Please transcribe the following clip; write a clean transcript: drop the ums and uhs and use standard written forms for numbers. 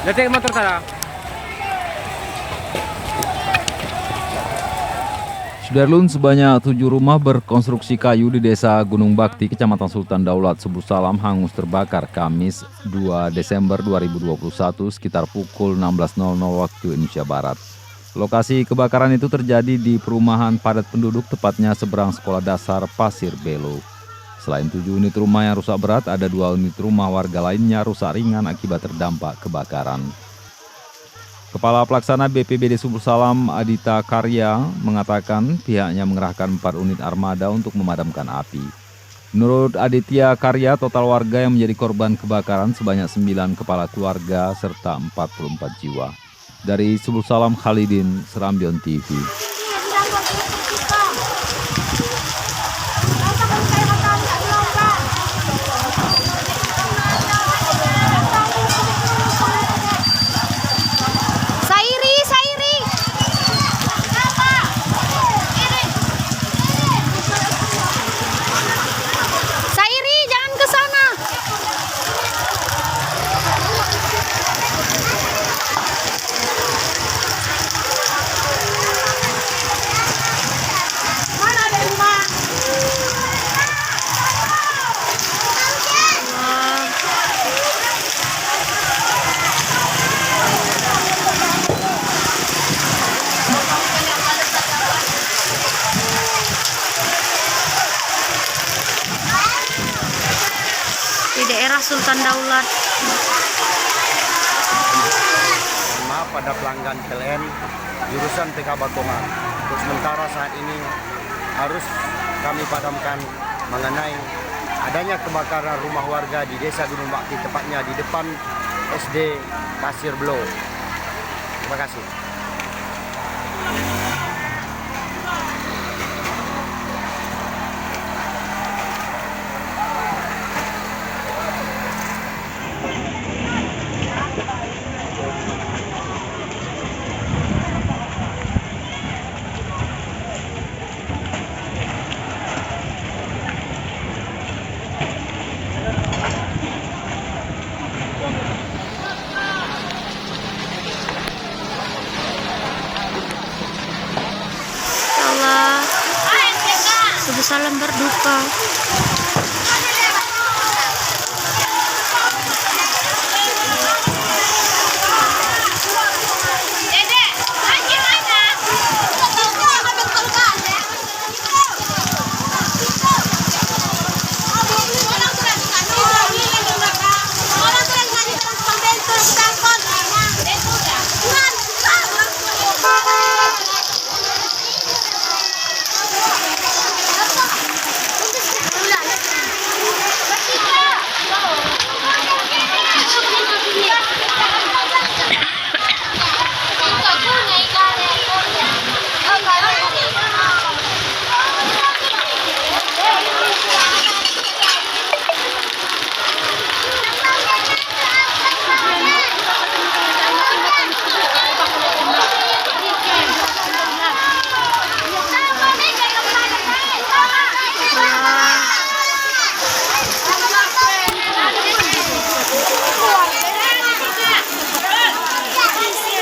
Detik motor tara. Sudarlun, sebanyak 7 rumah berkonstruksi kayu di Desa Gunung Bakti, Kecamatan Sultan Daulat, Subuh Salam hangus terbakar Kamis 2 Desember 2021 sekitar pukul 16.00 waktu Indonesia Barat. Lokasi kebakaran itu terjadi di perumahan padat penduduk, tepatnya seberang sekolah dasar Pasir Belo. Selain 7 unit rumah yang rusak berat, ada 2 unit rumah warga lainnya rusak ringan akibat terdampak kebakaran. Kepala Pelaksana BPBD Subuh Salam Adita Karya mengatakan pihaknya mengerahkan 4 unit armada untuk memadamkan api. Menurut Aditya Karya, total warga yang menjadi korban kebakaran sebanyak 9 kepala keluarga serta 44 jiwa. Dari Subuh Salam, Khalidin, Serambion TV. Di daerah Sultan Daulat. Maaf pada pelanggan PLN jurusan PK Bakongan. Untuk sementara saat ini harus kami padamkan mengenai adanya kebakaran rumah warga di Desa Gunung Bakti, tepatnya di depan SD Pasir Belo. Terima kasih. Subuh Salam berduka.